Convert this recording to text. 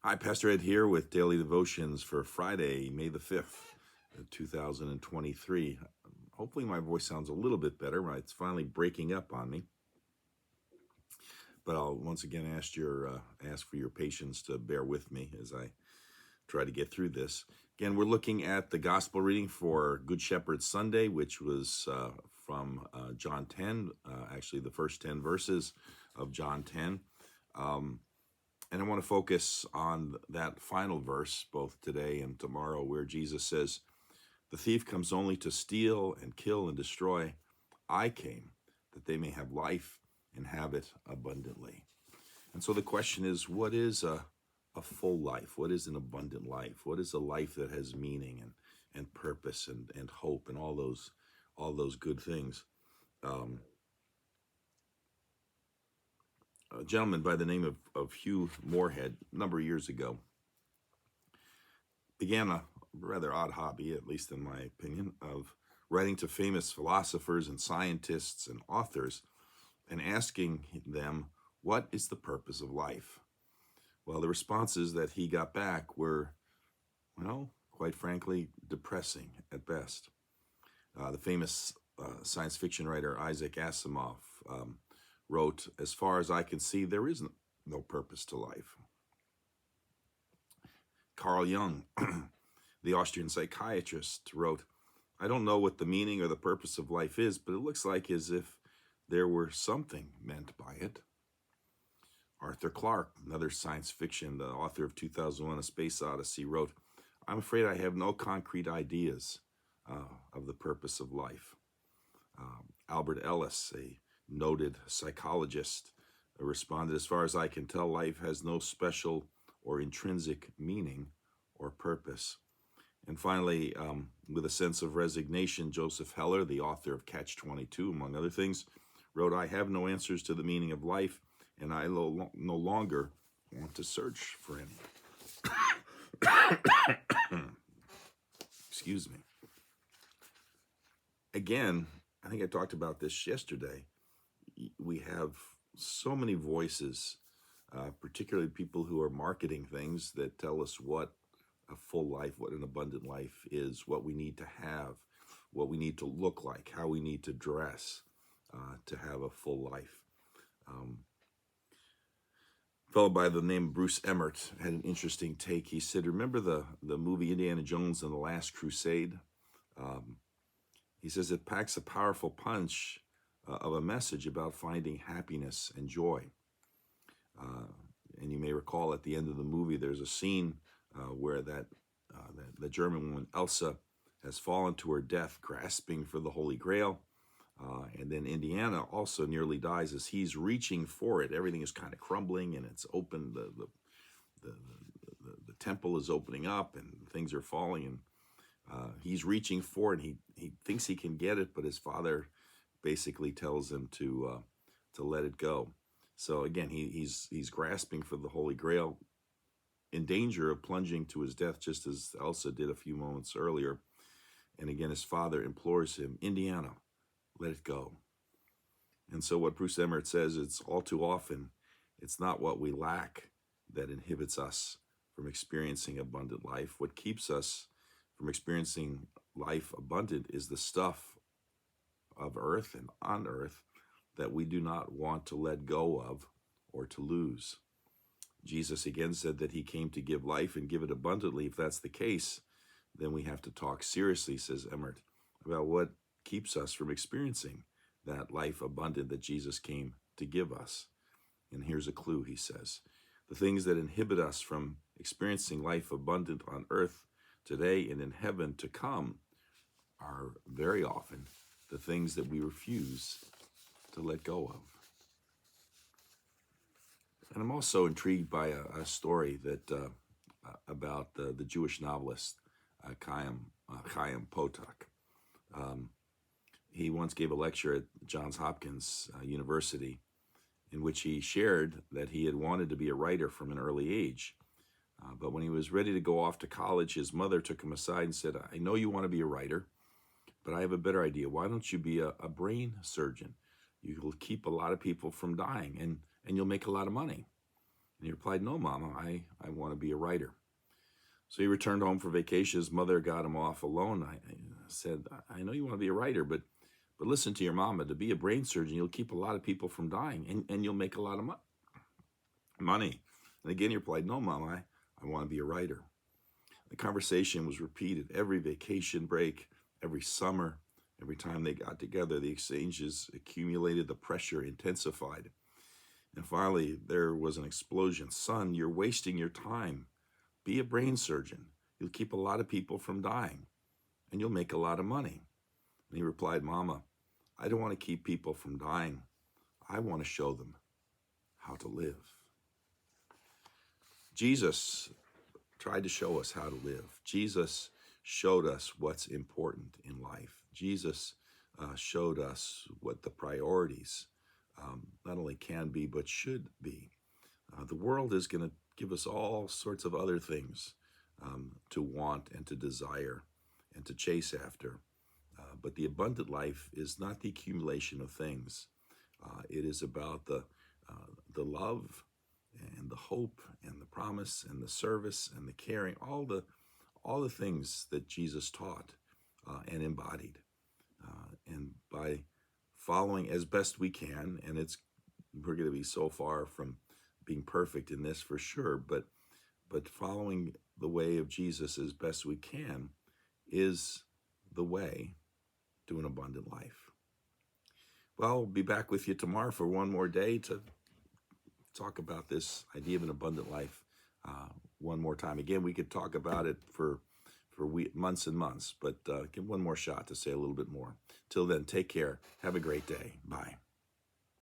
Hi, Pastor Ed here with Daily Devotions for Friday, May the 5th, 2023. Hopefully my voice sounds a little bit better. It's finally breaking up on me. But I'll once again ask for your patience to bear with me as I try to get through this. Again, we're looking at the gospel reading for Good Shepherd Sunday, which was from John 10, actually the first 10 verses of John 10. And I want to focus on that final verse, both today and tomorrow, where Jesus says, "The thief comes only to steal and kill and destroy. I came that they may have life and have it abundantly." And so the question is, what is a full life? What is an abundant life? What is a life that has meaning and purpose and hope and all those good things? A gentleman by the name of Hugh Moorhead, a number of years ago, began a rather odd hobby, at least in my opinion, of writing to famous philosophers and scientists and authors and asking them, what is the purpose of life? Well, the responses that he got back were, well, quite frankly, depressing at best. The famous science fiction writer Isaac Asimov wrote, "As far as I can see, there is no purpose to life." Carl Jung, the Austrian psychiatrist, wrote, "I don't know what the meaning or the purpose of life is, but it looks like as if there were something meant by it." Arthur Clarke, another science fiction, the author of 2001: A Space Odyssey, wrote, "I'm afraid I have no concrete ideas of the purpose of life." Albert Ellis, a noted psychologist, responded, "As far as I can tell, life has no special or intrinsic meaning or purpose." And finally, with a sense of resignation, Joseph Heller, the author of Catch-22, among other things, wrote, "I have no answers to the meaning of life, and I no longer want to search for any." Excuse me. Again, I think I talked about this yesterday. We have so many voices, particularly people who are marketing things that tell us what a full life, what an abundant life is, what we need to have, what we need to look like, how we need to dress to have a full life. A fellow by the name of Bruce Emmert had an interesting take. He said, "Remember the movie Indiana Jones and the Last Crusade?" He says it packs a powerful punch of a message about finding happiness and joy. And you may recall at the end of the movie, there's a scene where the German woman Elsa has fallen to her death, grasping for the Holy Grail. And then Indiana also nearly dies as he's reaching for it. Everything is kind of crumbling and it's open. The temple is opening up and things are falling. And he's reaching for it. And he thinks he can get it, but his father basically tells him to let it go. So again, he's grasping for the Holy Grail, in danger of plunging to his death, just as Elsa did a few moments earlier. And again, his father implores him, "Indiana, let it go." And so what Bruce Emmert says, it's all too often, it's not what we lack that inhibits us from experiencing abundant life. What keeps us from experiencing life abundant is the stuff of earth and on earth that we do not want to let go of or to lose. Jesus again said that he came to give life and give it abundantly. If that's the case, then we have to talk seriously, says Emmert, about what keeps us from experiencing that life abundant that Jesus came to give us. And here's a clue, he says. The things that inhibit us from experiencing life abundant on earth today and in heaven to come are very often the things that we refuse to let go of. And I'm also intrigued by a story that about the Jewish novelist Chaim Potok. He once gave a lecture at Johns Hopkins University in which he shared that he had wanted to be a writer from an early age. But when he was ready to go off to college, his mother took him aside and said, "I know you want to be a writer, but I have a better idea. Why don't you be a brain surgeon? You'll keep a lot of people from dying and you'll make a lot of money." And he replied, no, Mama, I want to be a writer. So he returned home for vacation. His mother got him off alone. I said, I know you want to be a writer, but listen to your mama. To be a brain surgeon, you'll keep a lot of people from dying, and you'll make a lot of money. And again, he replied, no, Mama, I want to be a writer. The conversation was repeated every vacation break, every summer, every time they got together. The exchanges accumulated, the pressure intensified. And finally, there was an explosion. Son, you're wasting your time. Be a brain surgeon. You'll keep a lot of people from dying, and you'll make a lot of money. And he replied, Mama, I don't want to keep people from dying. I want to show them how to live. Jesus tried to show us how to live. Jesus showed us what's important in life. Jesus showed us what the priorities not only can be, but should be. The world is going to give us all sorts of other things to want and to desire and to chase after. But the abundant life is not the accumulation of things. It is about the love and the hope and the promise and the service and the caring, all the things that Jesus taught and embodied. And by following as best we can, and we're going to be so far from being perfect in this for sure, but following the way of Jesus as best we can is the way to an abundant life. Well, we'll be back with you tomorrow for one more day to talk about this idea of an abundant life one more time. Again, we could talk about it for months and months, but give one more shot to say a little bit more. Till then, take care. Have a great day. Bye.